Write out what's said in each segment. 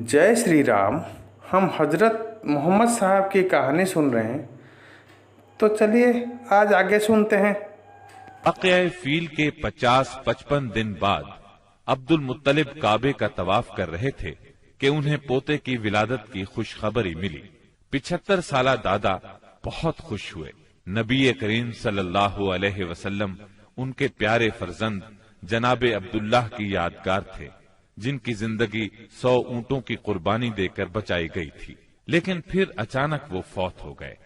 जय श्री राम। हम हजरत मोहम्मद साहब की कहानी सुन रहे हैं, तो चलिए आज आगे सुनते हैं। वाक़या फील के 50-55 दिन बाद अब्दुल मुत्तलिब काबे का तवाफ कर रहे थे कि उन्हें पोते की विलादत की खुशखबरी मिली। 75 साला दादा बहुत खुश हुए। नबी करीम सल्लल्लाहु अलैहि वसल्लम उनके प्यारे फर्जंद जनाबे अब्दुल्लाह की यादगार थे, जिनकी जिंदगी 100 ऊंटों की कुर्बानी देकर बचाई गई थी, लेकिन फिर अचानक वो फौत हो गए।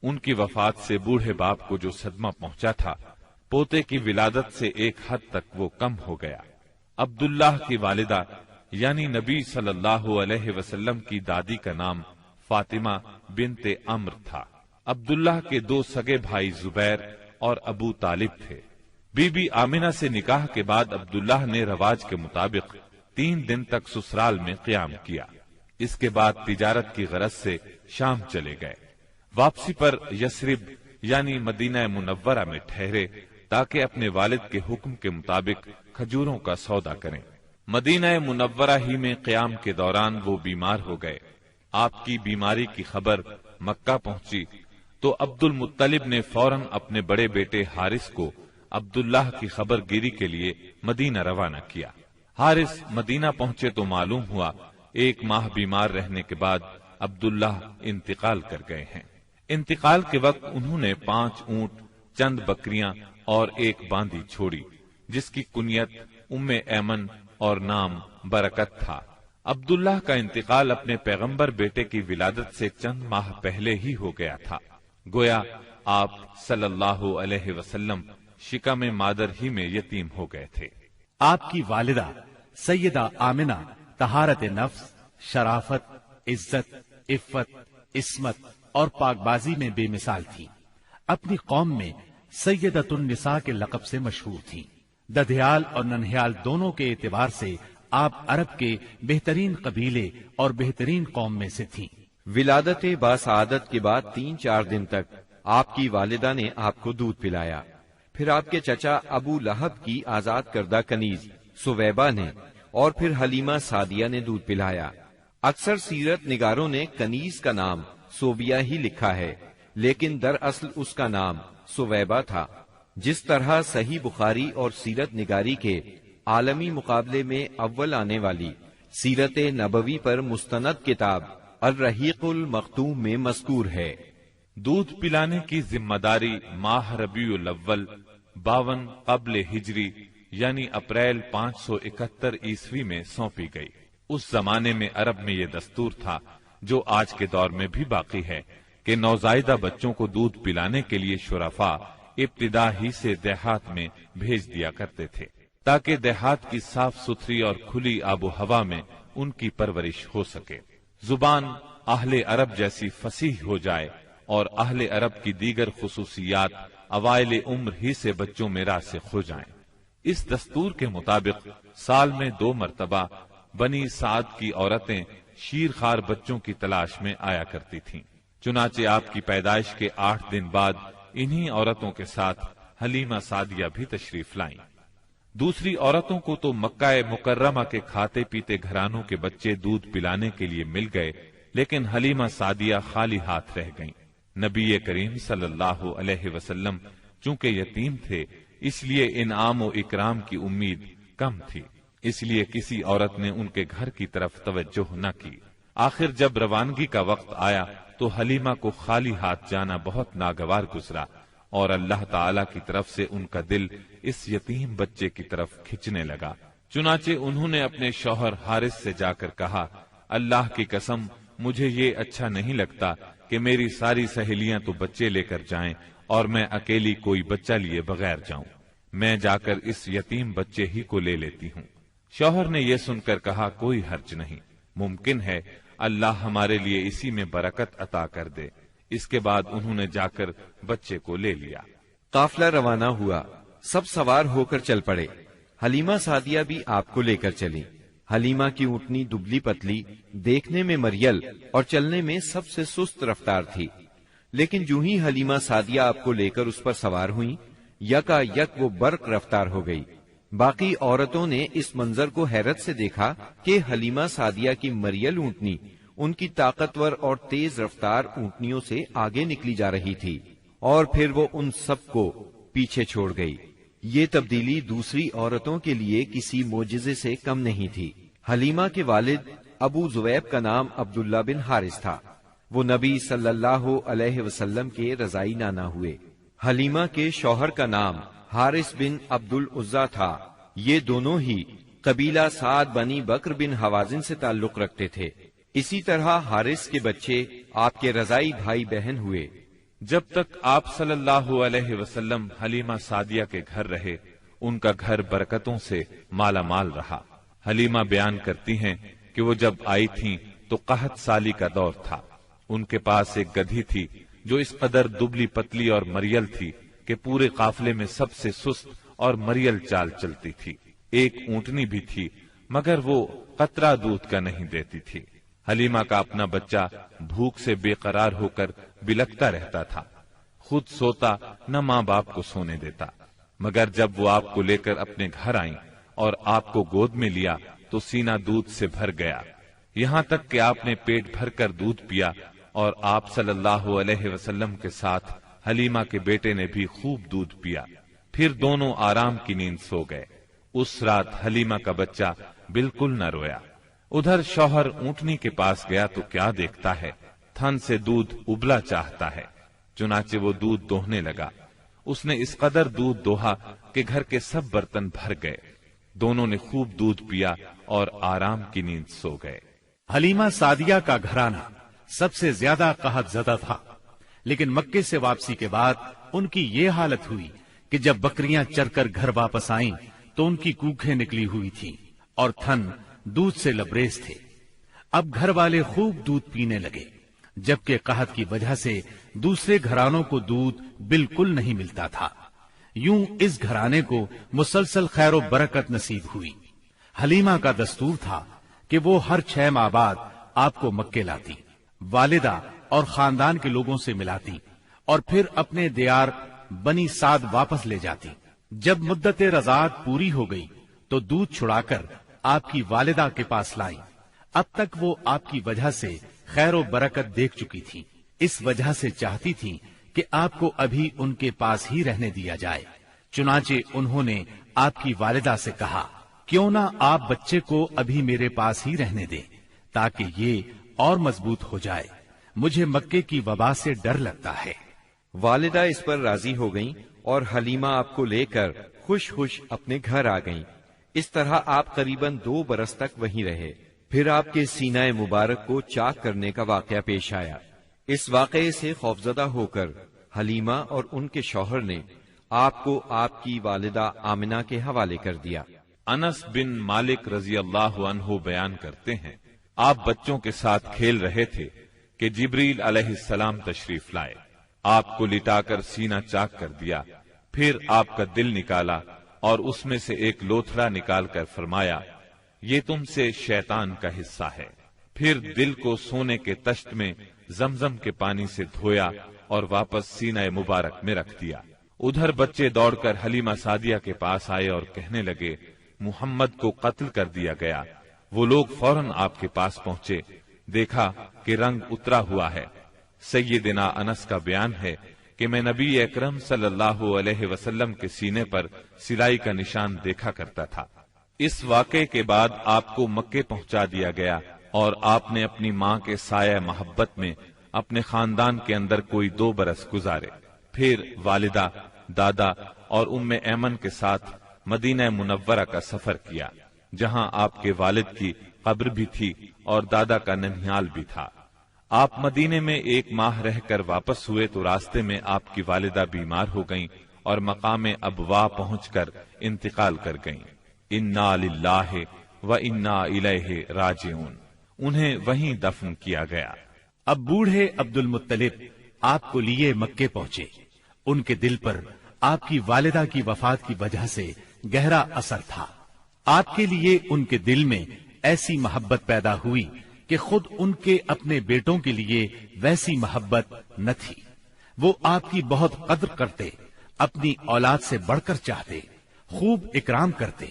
उनकी वफात से बूढ़े बाप को जो सदमा पहुंचा था, पोते की विलादत से एक हद तक वो कम हो गया। अब्दुल्लाह की वालिदा यानी नबी सल्लल्लाहु अलैहि वसल्लम की दादी का नाम फातिमा बिनते अम्र था। अब्दुल्लाह के 2 सगे भाई जुबैर और अबू तालिब थे। बीबी आमिना से निकाह के बाद अब्दुल्लाह ने रवाज के मुताबिक 3 दिन तक ससुराल में क़याम किया। इसके बाद तिजारत की गरज से शाम चले गए। वापसी पर यसरिब यानी मदीना मुनव्वरा में ठहरे ताकि अपने वालिद के हुक्म के मुताबिक खजूरों का सौदा करें। मदीना मुनव्वरा ही में क़याम के दौरान वो बीमार हो गए। आपकी बीमारी की खबर मक्का पहुंची तो अब्दुल मुत्तलिब ने फौरन अपने बड़े बेटे हारिस को अब्दुल्लाह की खबर गिरी के लिए मदीना रवाना किया। हारिस मदीना पहुंचे तो मालूम हुआ 1 माह बीमार रहने के बाद अब्दुल्लाह इंतकाल कर गए हैं। इंतकाल के वक्त उन्होंने 5 ऊंट, चंद बकरियां और 1 बांदी छोड़ी, जिसकी कुनियत उम्मे ऐमन और नाम बरकत था। अब्दुल्लाह का इंतकाल अपने पैगंबर बेटे की विलादत से चंद माह पहले ही हो गया था। गोया आप सल्लल्लाहु अलैहि वसल्लम शिकम मादर ही में यतीम हो गए थे। आपकी वालिदा सैयदा आमिना तहारत नफ्स, शराफत, इज्जत, इफ्फत, इस्मत और पाकबाजी में बेमिसाल थी। अपनी कौम में सैयदतुन निसा के लक़ब से मशहूर थी। दधियाल और नन्हियाल दोनों के एतबार से आप अरब के बेहतरीन कबीले और बेहतरीन कौम में से थीं। विलादत बासआदत के बाद 3-4 दिन तक आपकी वालिदा ने आपको दूध पिलाया। फिर आपके चचा अबू लहब की आजाद करदा कनीज सुवैबा ने और फिर हलीमा सादिया ने दूध पिलाया। अक्सर सीरत निगारों ने कनीज का नाम सोबिया ही लिखा है, लेकिन दरअसल उसका नाम सुवैबा था। जिस तरह सही बुखारी और सीरत निगारी के आलमी मुकाबले में अव्वल आने वाली सीरत नबवी पर मुस्तनद किताब अल रहीकुल मखतूम में मज़कूर है। दूध पिलाने की जिम्मेदारी माह रबीउल अव्वल 52 क़ब्ल हिजरी यानी अप्रैल 571 ईस्वी में सौंपी गई। उस जमाने में अरब में ये दस्तूर था, जो आज के दौर में भी बाकी है, कि नौजायदा बच्चों को दूध पिलाने के लिए शुरफा इब्तिदा ही से देहात में भेज दिया करते थे, ताकि देहात की साफ सुथरी और खुली आबो हवा में उनकी परवरिश हो सके। जुबान अहले अरब जैसी फसीह हो जाए और अहले अरब की दीगर खुसूसियात अवाइल उम्र ही से बच्चों में रासिख हो जाएं। इस दस्तूर के मुताबिक साल में 2 मरतबा बनी साद की औरतें शीरखार बच्चों की तलाश में आया करती थीं। चुनाचे आपकी पैदाइश के 8 दिन बाद इन्हीं औरतों के साथ हलीमा सादिया भी तशरीफ लाईं। दूसरी औरतों को तो मक्का मुकर्रमा के खाते पीते घरानों के बच्चे दूध पिलाने के लिए मिल गए, लेकिन हलीमा सादिया खाली हाथ रह गईं। नबी करीम सल्लल्लाहु अलैहि वसल्लम चूंकि यतीम थे, इसलिए इनाम व इकराम की उम्मीद कम थी, इसलिए किसी औरत ने उनके घर की तरफ तवज्जो न की। आखिर जब रवानगी का वक्त आया तो हलीमा को खाली हाथ जाना बहुत नागवार गुजरा और अल्लाह ताला की तरफ से उनका दिल इस यतीम बच्चे की तरफ खिंचने लगा। चुनाचे उन्होंने अपने शौहर हारिस से जाकर कहा, अल्लाह की कसम, मुझे ये अच्छा नहीं लगता कि मेरी सारी सहेलियां तो बच्चे लेकर जाएं और मैं अकेली कोई बच्चा लिए बगैर जाऊं। मैं जाकर इस यतीम बच्चे ही को ले लेती हूं। शौहर ने यह सुनकर कहा, कोई हर्ज नहीं, मुमकिन है अल्लाह हमारे लिए इसी में बरकत अता कर दे। इसके बाद उन्होंने जाकर बच्चे को ले लिया। काफिला रवाना हुआ। सब सवार होकर चल पड़े। हलीमा सादिया भी आपको लेकर चली। हलीमा की ऊँटनी दुबली पतली, देखने में मरियल और चलने में सबसे सुस्त रफ्तार थी, लेकिन जूं ही हलीमा सादिया आपको लेकर उस पर सवार हुई, यकायक वो बर्क रफ्तार हो गई। बाकी औरतों ने इस मंजर को हैरत से देखा कि हलीमा सादिया की मरियल ऊंटनी उनकी ताकतवर और तेज रफ्तार ऊंटनियों से आगे निकली जा रही थी और फिर वो उन सबको पीछे छोड़ गई। ये तब्दीली दूसरी औरतों के लिए किसी मोजिजे से कम नहीं थी। हलीमा के वालिद अबू जुवैब का नाम अब्दुल्ला बिन हारिस था। वो नबी सल्लल्लाहु अलैहि वसल्लम के रजाई नाना हुए। हलीमा के शौहर का नाम हारिस बिन अब्दुल उज्जा था। ये दोनों ही कबीला साद बनी बकर बिन हवाजिन से ताल्लुक रखते थे। इसी तरह हारिस के बच्चे आपके रजाई भाई बहन हुए। जब तक आप सल्लल्लाहु अलैहि वसल्लम हलीमा सादिया के घर रहे, उनका घर बरकतों से माला माल रहा। हलीमा बयान करती हैं कि वो जब आई थीं तो कहत साली का दौर था। उनके पास एक गधी थी जो इस कदर दुबली पतली और मरियल थी कि पूरे काफिले में सबसे सुस्त और मरियल चाल चलती थी। एक ऊंटनी भी थी मगर वो कतरा दूध का नहीं देती थी। हलीमा का अपना बच्चा भूख से बेकरार होकर बिलखता रहता था। खुद सोता न माँ बाप को सोने देता। मगर जब वो आपको लेकर अपने घर आई और आपको गोद में लिया तो सीना दूध से भर गया, यहाँ तक कि आपने पेट भरकर दूध पिया और आप सल्लल्लाहु अलैहि वसल्लम के साथ हलीमा के बेटे ने भी खूब दूध पिया। फिर दोनों आराम की नींद सो गए। उस रात हलीमा का बच्चा बिल्कुल न रोया। उधर शौहर ऊंटनी के पास गया तो क्या देखता है, थन से दूध उबला चाहता है। चुनाचे वो दूध दोहने लगा। उसने इस कदर दूध दोहा कि घर के सब बर्तन भर गए। दोनों ने खूब दूध पिया और आराम की नींद सो गए। हलीमा सादिया का घराना सबसे ज्यादा कहत ज़दा था, लेकिन मक्के से वापसी के बाद उनकी ये हालत हुई कि जब बकरियां चरकर घर वापस आईं तो उनकी कूखें निकली हुई थीं और थन दूध से लबरेज थे। अब घर वाले खूब दूध पीने लगे, जबकि कहत की वजह से दूसरे घरानों को दूध बिल्कुल नहीं मिलता था। यूं इस घराने को मुसलसल खैर और बरकत नसीब हुई। हलीमा का दस्तूर था कि वो हर 6 माह बाद आपको मक्के लाती, वालिदा और खानदान के लोगों से मिलाती और फिर अपने दियार बनी साद वापस ले जाती। जब मुद्दत रज़ात पूरी हो गई तो दूध छुड़ाकर आपकी वालिदा के पास लाई। अब तक वो आपकी वजह से खैर और बरकत देख चुकी थी। इस वजह से चाहती थी कि आपको अभी उनके पास ही रहने दिया जाए। चुनाचे उन्होंने आपकी वालिदा से कहा, क्यों ना आप बच्चे को अभी मेरे पास ही रहने दें ताकि ये और मजबूत हो जाए। मुझे मक्के की वबा से डर लगता है। वालिदा इस पर राजी हो गईं और हलीमा आपको लेकर खुश खुश अपने घर आ गईं। इस तरह आप करीबन 2 बरस तक वहीं रहे। फिर आपके सीनाए मुबारक को चाक करने का वाकया पेश आया। इस वाकये से खौफजदा होकर हलीमा और उनके शौहर ने आपको आपकी वालिदा आमिना के हवाले कर दिया। अनस बिन मालिक रजी अल्लाह अन्हु बयान करते हैं, आप बच्चों के साथ खेल रहे थे कि जिब्रील अलैहिस्सलाम तशरीफ लाए। आपको लिटाकर सीना चाक कर दिया। फिर आपका दिल निकाला और उसमें से एक लोथड़ा निकालकर फरमाया, ये तुमसे शैतान का हिस्सा है। फिर दिल को सोने के तश्त में जमजम के पानी से धोया और वापस सीना मुबारक में रख दिया। उधर बच्चे दौड़कर हलीमा सादिया के पास आए और कहने लगे, मुहम्मद को कत्ल कर दिया गया। वो लोग फौरन आपके पास पहुंचे, देखा कि रंग उतरा हुआ है। सैयदना अनस का बयान है कि मैं नबी अकरम सल्लल्लाहु अलैहि वसल्लम के सीने पर सिलाई का निशान देखा करता था। इस वाक़े के बाद आपको मक्के पहुंचा दिया गया और आपने अपनी माँ के साया मोहब्बत में अपने खानदान के अंदर कोई 2 बरस गुजारे। फिर वालिदा, दादा और उम्मे ऐमन के साथ मदीना मुनव्वरा का सफर किया, जहां आपके वालिद की कब्र भी थी और दादा का ननिहाल भी था। आप मदीने में 1 माह रहकर वापस हुए तो रास्ते में आपकी वालिदा बीमार हो गईं और मकाम अबवा पहुंचकर इंतकाल कर गईं। इन्ना लिल्लाहि व इन्ना इलैहि राजिऊन। उन्हें वहीं दफन किया गया। अब बूढ़े अब्दुल मुत्तलिब आपको लिए मक्के पहुंचे। उनके दिल पर आपकी वालिदा की वफात की वजह से गहरा असर था। आपके लिए उनके दिल में ऐसी मोहब्बत पैदा हुई कि खुद उनके अपने बेटों के लिए वैसी मोहब्बत न थी। वो आपकी बहुत कद्र करते, अपनी औलाद से बढ़कर चाहते। खूब इकराम करते,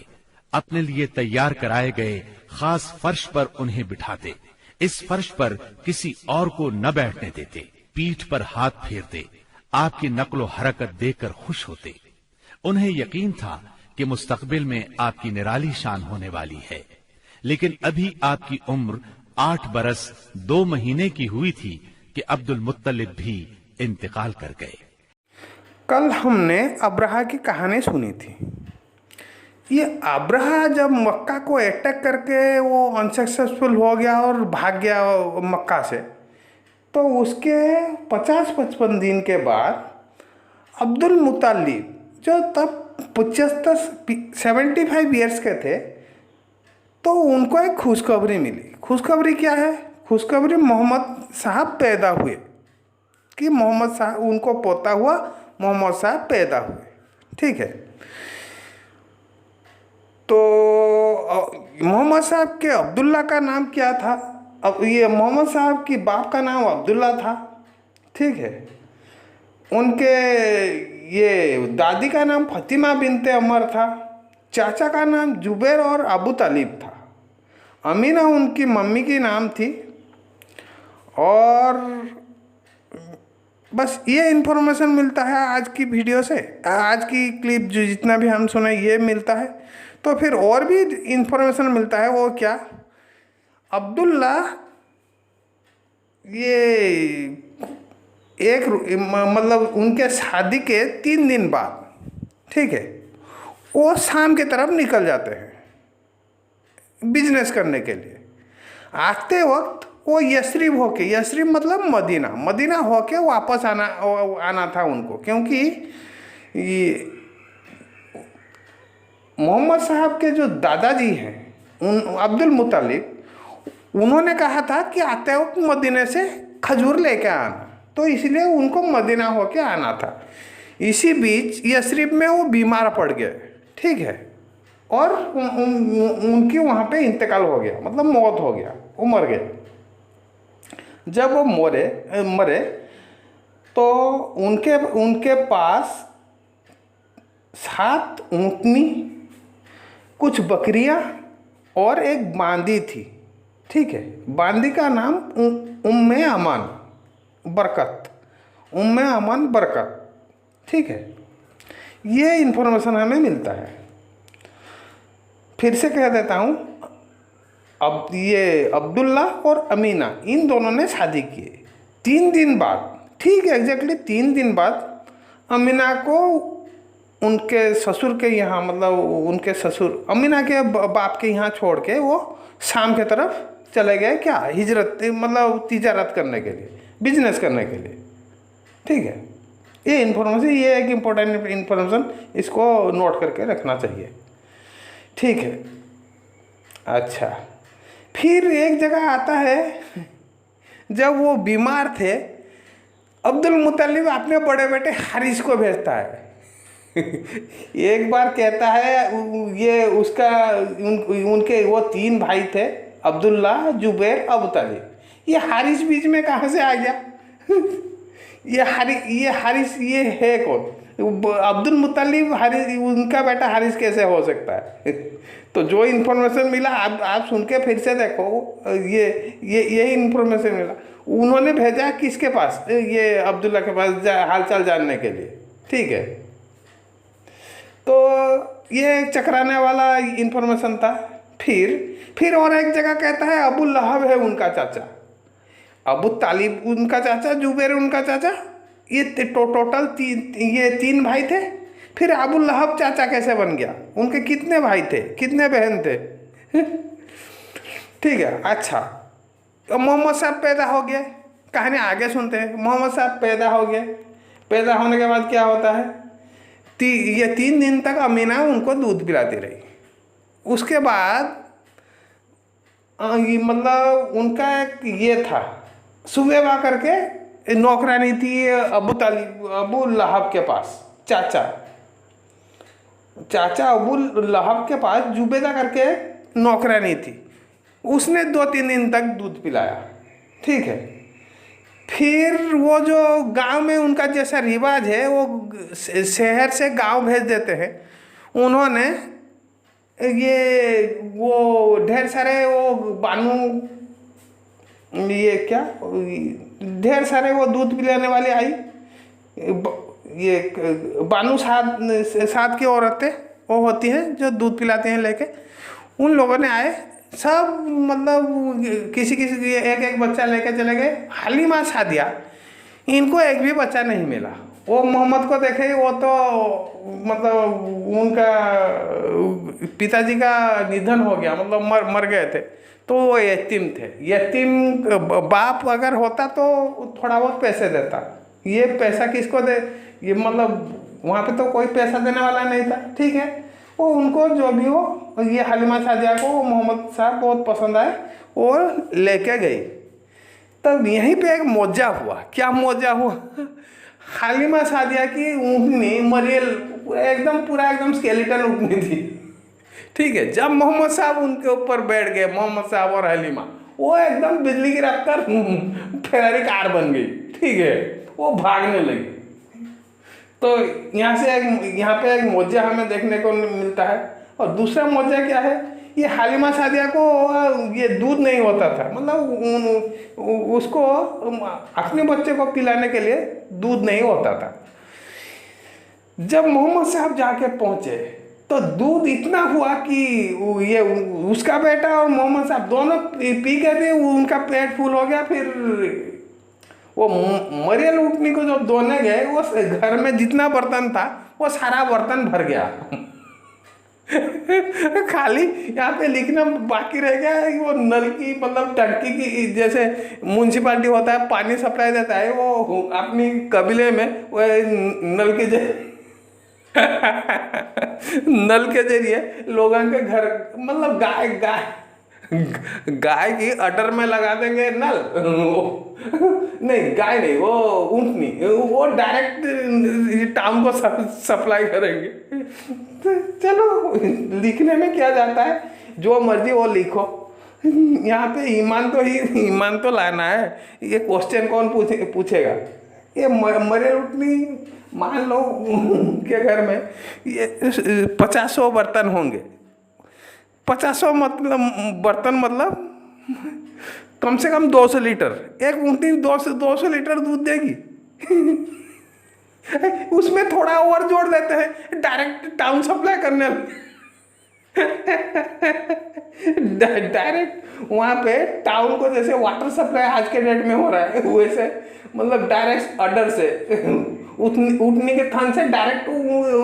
अपने लिए तैयार कराए गए खास फर्श पर उन्हें बिठाते, इस फर्श पर किसी और को न बैठने देते, पीठ पर हाथ फेरते, आपकी नक्लो हरकत देखकर खुश होते। उन्हें यकीन था कि मुस्तकबिल में आपकी निराली शान होने वाली है, लेकिन अभी आपकी उम्र 8 बरस 2 महीने की हुई थी कि अब्दुल मुत्तलिब भी इंतकाल कर गए। कल हमने अब्राहा की कहानी सुनी थी। ये अब्राहा जब मक्का को अटैक करके वो अनसक्सेसफुल हो गया और भाग गया मक्का से, तो उसके 50-55 दिन के बाद अब्दुल मुत्तलिब जो तब 75 ईयर्स के थे, तो उनको एक खुशखबरी मिली। खुशखबरी क्या है? खुशखबरी मोहम्मद साहब पैदा हुए, कि मोहम्मद साहब उनको पोता हुआ मोहम्मद साहब पैदा हुए। ठीक है, तो मोहम्मद साहब के अब्दुल्ला का नाम क्या था? अब ये मोहम्मद साहब की बाप का नाम अब्दुल्ला था। ठीक है, उनके ये दादी का नाम फतिमा बिनते अमर था, चाचा का नाम जुबैर और अबू तालिब था, अमीना उनकी मम्मी की नाम थी, और बस ये इन्फॉर्मेशन मिलता है आज की वीडियो से। आज की क्लिप जो जितना भी हम सुने ये मिलता है। तो फिर और भी इन्फॉर्मेशन मिलता है, वो क्या? अब्दुल्ला ये एक मतलब उनके शादी के 3 दिन बाद, ठीक है, वो शाम की तरफ निकल जाते हैं बिजनेस करने के लिए। आते वक्त वो यस्रिब होके, यस्रिब मतलब मदीना, मदीना होके वापस आना था उनको, क्योंकि ये मोहम्मद साहब के जो दादाजी हैं अब्दुल मुत्तलिब, उन्होंने कहा था कि आते वक्त मदीने से खजूर लेके आना, तो इसलिए उनको मदीना होके आना था। इसी बीच यस्रिब में वो बीमार पड़ गए, ठीक है, और उनकी वहाँ पे इंतकाल हो गया, मतलब मौत हो गया, वो मर गए। जब वो मरे तो उनके पास 7 ऊँटनी, कुछ बकरियाँ और एक बांदी थी। ठीक है, बांदी का नाम उम्मे अमान बरकत, उम्मे अमान बरकत। ठीक है, ये इन्फॉर्मेशन हमें मिलता है। फिर से कह देता हूँ, अब ये अब्दुल्ला और अमीना इन दोनों ने शादी किए। 3 दिन बाद, ठीक है, एग्जैक्टली 3 दिन बाद अमीना को उनके ससुर के यहाँ, मतलब उनके ससुर अमीना के बाप के यहाँ छोड़ के वो शाम के तरफ चले गए। क्या? हिजरत, मतलब तिजारत करने के लिए, बिजनेस करने के लिए। ठीक है, ये इन्फॉर्मेशन, ये एक इम्पोर्टेंट इन्फॉर्मेशन, इसको नोट करके रखना चाहिए। ठीक है, अच्छा, फिर एक जगह आता है, जब वो बीमार थे, अब्दुल मुत्तलिब अपने बड़े बेटे हारिस को भेजता है। एक बार कहता है, ये उसका उनके वो 3 भाई थे, अब्दुल्ला, जुबैर, अबू तालिब। ये हारिस बीच में कहाँ से आ गया? ये हारिस ये है कौन? अब्दुल मुत्तलिब हारिस, उनका बेटा हारिस कैसे हो सकता है? तो जो इन्फॉर्मेशन मिला आप सुन के फिर से देखो, ये इन्फॉर्मेशन मिला। उन्होंने भेजा किसके पास? ये अब्दुल्ला के पास हालचाल जानने के लिए। ठीक है, तो ये चकराने वाला इन्फॉर्मेशन था। फिर और एक जगह कहता है अबू लहब है उनका चाचा, अबू तालिब उनका चाचा, जुबैर उनका चाचा। ये टोटल 3 भाई थे। फिर अबू लहब चाचा कैसे बन गया? उनके कितने भाई थे, कितने बहन थे? ठीक है, अच्छा, तो मोहम्मद साहब पैदा हो गए। कहानी आगे सुनते हैं। मोहम्मद साहब पैदा हो गए। पैदा होने के बाद क्या होता है? ये 3 दिन तक अमीना उनको दूध पिलाती रही। उसके बाद मतलब उनका एक ये था, सुबेबा करके नौकरानी थी अबू लहब के पास, चाचा अबू लहब के पास जुबेदा करके नौकरानी थी। उसने 2-3 दिन तक दूध पिलाया। ठीक है, फिर वो जो गांव में उनका जैसा रिवाज है, वो शहर से गांव भेज देते हैं। उन्होंने ये वो ढेर सारे वो बानू, ये क्या, ढेर सारे वो दूध पिलाने वाली आई, ये बानू साथ की औरतें वो होती हैं जो दूध पिलाते हैं लेके, उन लोगों ने आए सब, मतलब किसी किसी एक एक बच्चा लेके चले गए। हलीमा सादिया, इनको एक भी बच्चा नहीं मिला। वो मोहम्मद को देखे, वो तो मतलब उनका पिताजी का निधन हो गया, मतलब मर गए थे, तो वो यतीम थे। यतीम बाप अगर होता तो थोड़ा बहुत पैसे देता, ये पैसा किसको दे, ये मतलब वहाँ पे तो कोई पैसा देने वाला नहीं था। ठीक है, वो उनको जो भी हो, ये हलीमा सादिया को मोहम्मद साहब बहुत पसंद आए और लेके गई। तब यहीं पे एक मौजा हुआ। क्या मौजा हुआ? हलीमा सादिया की ऊँटनी मरियल पूरा एकदम स्केलेटन ऊँटनी थी। ठीक है, जब मोहम्मद साहब उनके ऊपर बैठ गए, मोहम्मद साहब और हलीमा, वो एकदम बिजली की रखकर फेरारी कार बन गई। ठीक है, वो भागने लगी। तो यहाँ पे एक मौजा हमें देखने को मिलता है। और दूसरा मौजा क्या है, ये हलीमा सादिया को ये दूध नहीं होता था, मतलब उसको अपने बच्चे को पिलाने के लिए दूध नहीं होता था। जब मोहम्मद साहब जाके पहुंचे तो दूध इतना हुआ कि ये उसका बेटा और मोहम्मद साहब दोनों पी गए थे, उनका पेट फुल हो गया। फिर वो मरियल ऊँटनी को जब धोने गए, वो घर में जितना बर्तन था वो सारा बर्तन भर गया। खाली यहाँ पे लिखना बाकी रह गया है कि वो नल की, मतलब टंकी की, जैसे म्यूनसिपालिटी होता है पानी सप्लाई देता है, वो अपनी कबीले में वो नल के नल के जरिए लोगों के घर, मतलब गाय की अडर में लगा देंगे नल। नहीं, गाय नहीं, वो ऊँटनी, वो डायरेक्ट टाउन को सप्लाई करेंगे। तो चलो, लिखने में क्या जाता है, जो मर्जी वो लिखो। यहाँ पे ईमान तो लाना है। ये क्वेश्चन कौन पूछेगा? ये मरे ऊँटनी, मान लो के घर में ये 50 बर्तन होंगे। 50 मतलब बर्तन, मतलब कम से कम 200 लीटर। एक ऊँटनी 200 लीटर दूध देगी। उसमें थोड़ा और जोड़ देते हैं, डायरेक्ट टाउन सप्लाई करने डायरेक्ट वहाँ पे टाउन को, जैसे वाटर सप्लाई आज के डेट में हो रहा है, वैसे मतलब डायरेक्ट अडर से उठने के थान से डायरेक्ट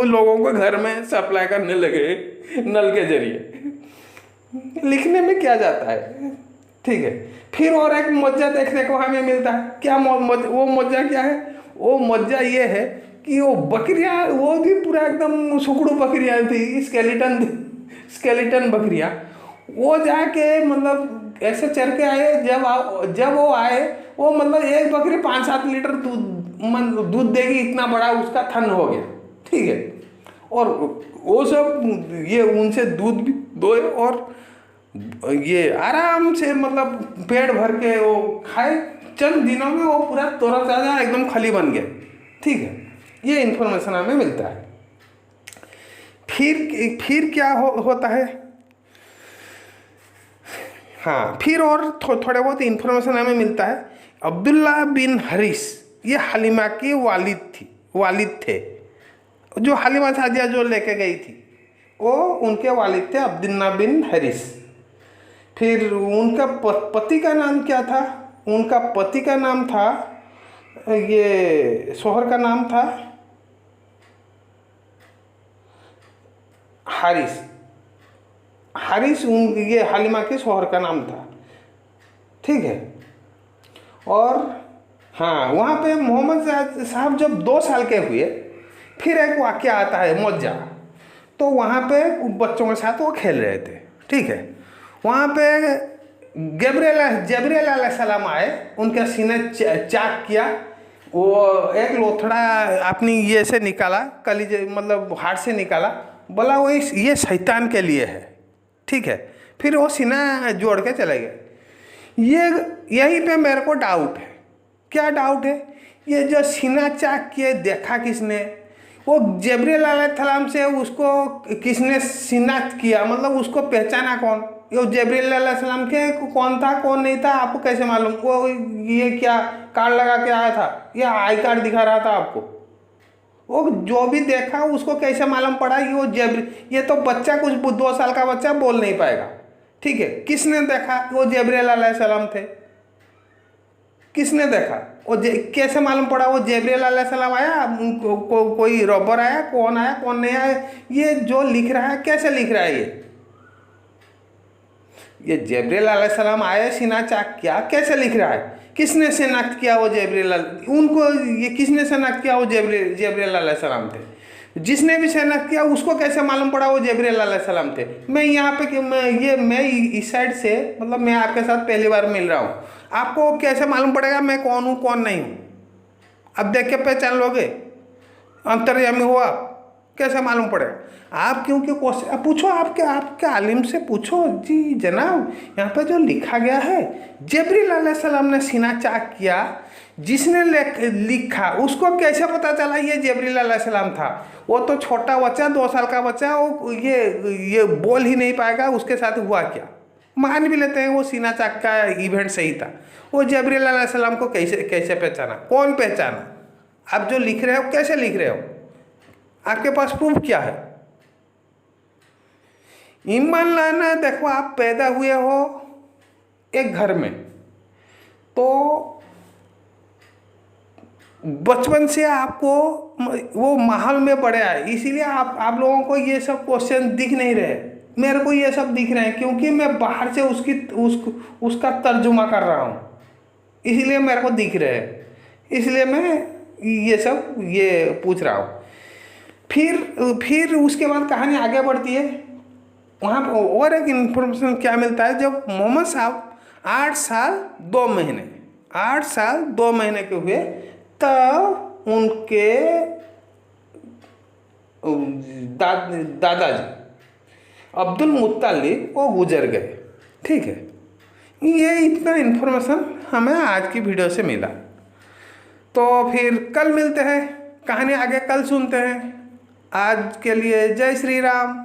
लोगों को घर में सप्लाई करने लगे नल के जरिए। लिखने में क्या जाता है? ठीक है, फिर और एक मज्जा देखने को हमें मिलता है। क्या वो मज्जा क्या है? वो मज्जा ये है कि वो बकरियाँ, वो भी पूरा एकदम सुकड़ू बकरियाँ थी, स्केलेटन बकरियाँ। वो जाके मतलब ऐसे चर के आए, जब वो आए, वो मतलब एक बकरी 5-7 लीटर दूध देगी, इतना बड़ा उसका थन हो गया। ठीक है, और वो सब ये उनसे दूध भी दोए और ये आराम से मतलब पेट भर के वो खाए। चंद दिनों में वो पूरा तरोताजा एकदम खली बन गया। ठीक है, ये इन्फॉर्मेशन हमें मिलता है। फिर क्या होता है? हाँ, फिर और थोड़े बहुत इन्फॉर्मेशन हमें मिलता है। अब्दुल्ला बिन हरीस, ये हलीमा के वालिद थे। जो हलीमा सादिया जो लेके गई थी, वो उनके वालिद थे अब्दुल्ला बिन हरीस। फिर उनका पति का नाम क्या था? उनका पति का नाम था, ये शोहर का नाम था हारिस। ये हलीमा के शोहर का नाम था। ठीक है, और हाँ, वहाँ पे मोहम्मद साहब जब 2 साल के हुए, फिर एक वाक़या आता है मौजा। तो वहाँ पे बच्चों के साथ वो खेल रहे थे। ठीक है, वहाँ पे जबरील अलैहिस्सलाम आए, उनके सीने चाक किया, वो एक लोथड़ा अपनी ये से निकाला, कलीजे मतलब हाथ से निकाला, बोला वो ये शैतान के लिए है। ठीक है, फिर वो सीना जोड़ के चले गए। यहीं पे मेरे को डाउट है। क्या डाउट है? ये जो सीना चाक किए देखा किसने? वो जबरील अलैहिस्सलाम से उसको किसने शिनाख्त किया, मतलब उसको पहचाना कौन? ये जबरील अलैहिस्सलाम के कौन था कौन नहीं था आपको कैसे मालूम? वो ये क्या कार्ड लगा के आया था, ये आई कार्ड दिखा रहा था आपको? वो जो भी देखा उसको कैसे मालूम पड़ा कि वो ये तो बच्चा कुछ 2 साल का बच्चा बोल नहीं पाएगा, ठीक है। किसने देखा वो जबरील अलैहिस्सलाम थे? किसने देखा? वो कैसे मालूम पड़ा वो जबरील अलैहिस्सलाम आया? कोई रॉबर आया? कौन आया कौन नहीं आया? ये जो लिख रहा है कैसे लिख रहा है? ये जबरील अलैहिस्सलाम आए सीना चाक किया, कैसे लिख रहा है? किसने शनाख्त किया वो जबरील? उनको ये किसने शनाख्त किया वो जबरील अलैहिस्सलाम थे? जिसने भी शनाख्त किया उसको कैसे मालूम पड़ा वो जबरील अलैहिस्सलाम थे? मैं यहाँ पे कि मैं इस साइड से, मतलब मैं आपके साथ पहली बार मिल रहा हूँ, आपको कैसे मालूम पड़ेगा मैं कौन हूँ कौन नहीं हूँ? अब देख के पहचान लोगे? अंतर्यामी हो आप, कैसे मालूम पड़ेगा? आप क्योंकि क्वेश्चन पूछो, आपके आलिम से पूछो, जी जनाब यहाँ पे जो लिखा गया है जबरील अलैहिस्सलाम ने सीना चाक किया, जिसने लिखा उसको कैसे पता चला ये जबरील अलैहिस्सलाम था? वो तो छोटा बच्चा 2 साल का बच्चा, वो ये बोल ही नहीं पाएगा, उसके साथ हुआ क्या? मान भी लेते हैं वो सीना चाक का इवेंट सही था, वो जबरील अलैहिस्सलाम को कैसे पहचाना? कौन पहचाना? आप जो लिख रहे हो कैसे लिख रहे हो? आपके पास प्रूफ क्या है? ईमान लाना, देखो आप पैदा हुए हो एक घर में, तो बचपन से आपको वो माहौल में पड़े आए, इसीलिए आप लोगों को ये सब क्वेश्चन दिख नहीं रहे। मेरे को ये सब दिख रहे हैं क्योंकि मैं बाहर से उसका तर्जुमा कर रहा हूँ, इसीलिए मेरे को दिख रहे हैं, इसलिए मैं ये पूछ रहा हूँ। फिर उसके बाद कहानी आगे बढ़ती है। वहाँ पर और एक इन्फॉर्मेशन क्या मिलता है, जब मोहम्मद साहब 8 साल 2 महीने के हुए तब उनके दादाजी अब्दुल मुत्तलिब वो गुजर गए, ठीक है। ये इतना इन्फॉर्मेशन हमें आज की वीडियो से मिला, तो फिर कल मिलते हैं, कहानी आगे कल सुनते हैं। आज के लिए जय श्री राम।